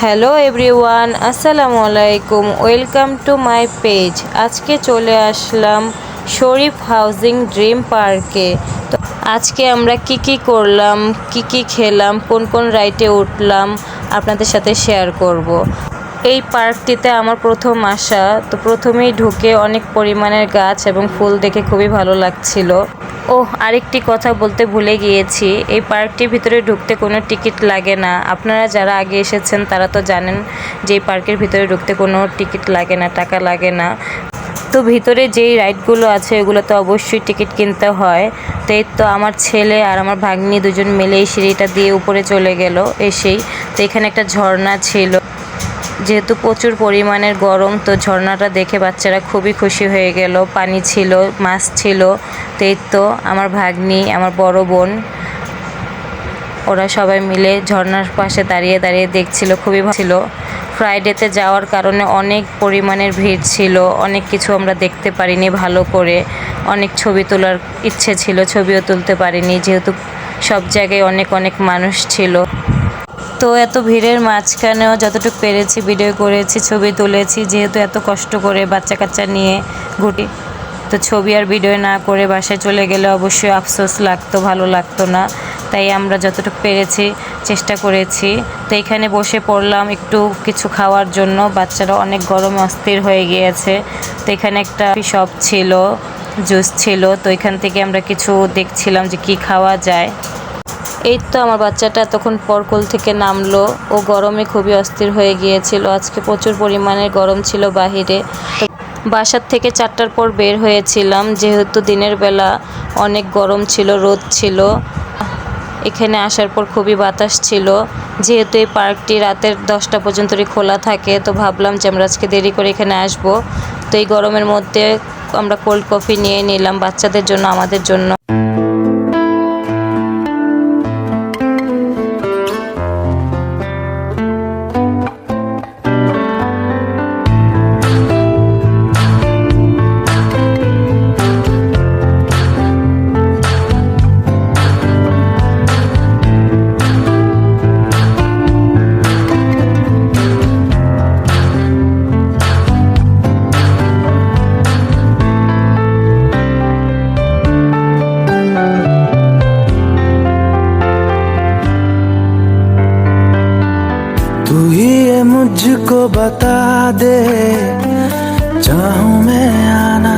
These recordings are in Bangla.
হ্যালো এভরিওয়ান, আসসালামু আলাইকুম। Welcome to my page. আজকে চলে আসলাম শরীফ হাউজিং ড্রিম পার্কে। তো আজকে আমরা কি করলাম, কি খেলাম, কোন কোন রাইডে উঠলাম আপনাদের সাথে শেয়ার করব। এই পার্কটিতে আমার প্রথম আসা, তো প্রথমেই ঢুকে অনেক পরিমাণের গাছ এবং ফুল দেখে খুবই ভালো লাগছিল। আরেকটি কথা বলতে ভুলে গিয়েছি, এই পার্কটির ভিতরে ঢুকতে কোনো টিকিট লাগে না। আপনারা যারা আগে এসেছেন তারা তো জানেন যে এই পার্কের ভিতরে ঢুকতে কোনো টিকিট লাগে না, টাকা লাগে না। তো ভিতরে যেই রাইডগুলো আছে ওগুলো তো অবশ্যই টিকিট কিনতে হয়। তো এই তো আমার ছেলে আর আমার ভাগ্নি দুজন মিলে এই সিঁড়িটা দিয়ে উপরে চলে গেল। তো এখানে একটা ঝর্ণা ছিল, যেহেতু প্রচুর পরিমাণের গরম, তো ঝর্ণাটা দেখে বাচ্চারা খুবই খুশি হয়ে গেল। পানি ছিল, মাছ ছিল। তো এই তো আমার ভাগ্নি, আমার বড় বোন, ওরা সবাই মিলে ঝর্ণার পাশে দাঁড়িয়ে দাঁড়িয়ে দেখছিল, খুবই ভালো ছিল। ফ্রাইডেতে যাওয়ার কারণে অনেক পরিমাণের ভিড় ছিল, অনেক কিছু আমরা দেখতে পারিনি ভালো করে। অনেক ছবি তোলার ইচ্ছে ছিল, ছবিও তুলতে পারিনি, যেহেতু সব জায়গায় অনেক মানুষ ছিল। তো এত ভিড়ের মাঝখানেও যতটুকু পেরেছি ভিডিও করেছি, ছবি তুলেছি। যেহেতু এত কষ্ট করে বাচ্চা কাচ্চা নিয়ে ঘুরি, তো ছবি আর ভিডিও না করে বাসায় চলে গেলে অবশ্যই আফসোস লাগতো, ভালো লাগতো না। তাই আমরা যতটুকু পেরেছি চেষ্টা করেছি। তো এখানে বসে পড়লাম একটু কিছু খাওয়ার জন্য। বাচ্চারা অনেক গরমে অস্থির হয়ে গিয়েছে। তো এখানে একটা শপ ছিল, জুস ছিল। তো এখান থেকে আমরা কিছু দেখছিলাম যে কি খাওয়া যায়। এই তো আমার বাচ্চাটা এতক্ষণ পর কোল থেকে নামলো। ও গরমে খুবই অস্থির হয়ে গিয়েছিল। আজকে প্রচুর পরিমাণের গরম ছিল বাহিরে। তো বাসার থেকে 4টার পর বের হয়েছিলাম, যেহেতু দিনের বেলা অনেক গরম ছিল, রোদ ছিল। এখানে আসার পর খুবই বাতাস ছিল। যেহেতু এই পার্কটি রাতের 10টা পর্যন্তই খোলা থাকে, তো ভাবলাম যে আমরা আজকে দেরি করে এখানে আসব। তো এই গরমের মধ্যে আমরা কোল্ড কফি নিয়ে নিলাম বাচ্চাদের জন্য, আমাদের জন্য। तू ही ये मुझको बता दे, चाहूं मैं आना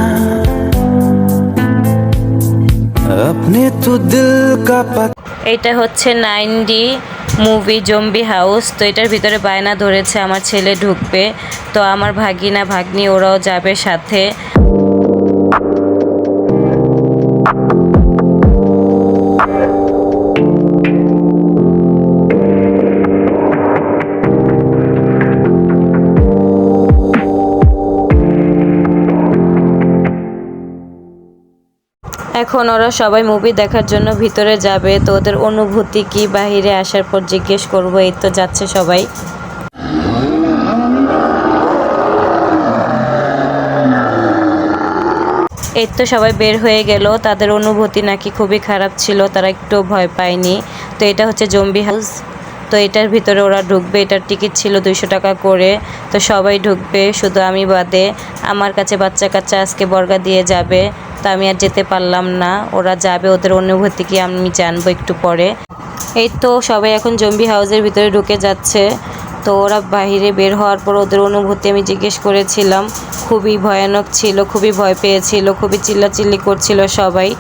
अपने तू दिल का पता। এটা হচ্ছে 9D মুভি জম্বি হাউস। তো এটার ভিতরে বায়না ধরেছে আমার ছেলে ঢুকবে, তো আমার ভাগিনা ভাগ্নি ওরাও যাবে সাথে। এখন ওরা সবাই মুভি দেখার জন্য ভিতরে যাবে। তো ওদের অনুভূতি কি বাহিরে আসার পর জিজ্ঞেস করব। এই তো যাচ্ছে সবাই। এই তো সবাই বের হয়ে গেল। তাদের অনুভূতি নাকি খুবই খারাপ ছিল, তারা একটু ভয় পায়নি। তো এটা হচ্ছে জম্বি হাউস। তো এটার ভিতরে ওরা ঢুকবে। এটার টিকিট ছিল 200 টাকা করে। তো সবাই ঢুকবে, শুধু আমি বাদে। আমার কাছে বাচ্চা কাচ্চা আজকে বর্গা দিয়ে যাবে, তো আমি আর যেতে পারলাম না। ওরা যাবে, ওদের অনুভূতি কি আমি জানবো একটু পরে। এই তো সবাই এখন জম্বি হাউসের ভিতরে ঢুকে যাচ্ছে। তো ওরা বাইরে বের হওয়ার পর ওদের অনুভূতি আমি জিজ্ঞেস করেছিলাম। খুবই ভয়ানক ছিল, খুবই ভয় পেয়েছিল, খুবই চিল্লাচিল্লি করছিল সবাই।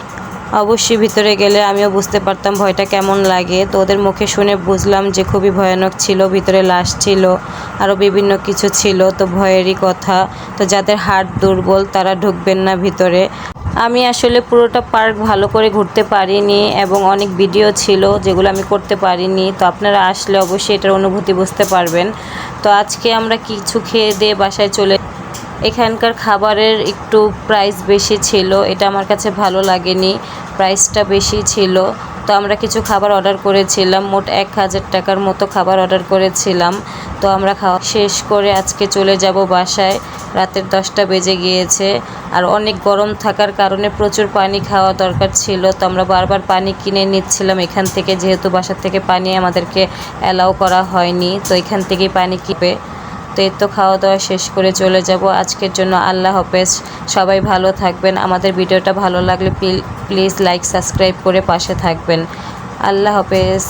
অবশ্যই ভিতরে গেলে আমিও বুঝতে পারতাম ভয়টা কেমন লাগে। তো ওদের মুখে শুনে বুঝলাম যে খুবই ভয়ানক ছিল। ভিতরে লাশ ছিল, আরও বিভিন্ন কিছু ছিল, তো ভয়েরই কথা। তো যাদের হার্ট দুর্বল তারা ঢুকবেন না ভিতরে। আমি আসলে পুরোটা পার্ক ভালো করে ঘুরতে পারিনি এবং অনেক ভিডিও ছিল যেগুলো আমি করতে পারিনি। তো আপনারা আসলে অবশ্যই এটার অনুভূতি বুঝতে পারবেন। তো আজকে আমরা কিছু খেয়ে দিয়ে বাসায় চলে। এখানকার খাবারের একটু প্রাইস বেশি ছিল, এটা আমার কাছে ভালো লাগেনি, প্রাইসটা বেশি ছিল। তো তো আমরা কিছু খাবার অর্ডার করেছিলাম, মোট 1000 টাকার মতো খাবার অর্ডার করেছিলাম। তো আমরা খাওয়া শেষ করে আজকে চলে যাব বাসায়। রাতের 10টা বেজে গিয়েছে, আর অনেক গরম থাকার কারণে প্রচুর পানি খাওয়া দরকার ছিল। তো আমরা বারবার পানি কিনে নিচ্ছিলাম এখান থেকে, যেহেতু বাসার থেকে পানি আমাদেরকে অ্যালাউ করা হয়নি, তো এখান থেকেই পানি কিনবে। তো এই তো খাওয়া দাওয়া শেষ করে চলে যাব আজকের জন্য। আল্লাহ হাফেজ, সবাই ভালো থাকবেন। আমাদের ভিডিওটা ভালো লাগলে প্লিজ লাইক সাবস্ক্রাইব করে পাশে থাকবেন। আল্লাহ হাফেজ।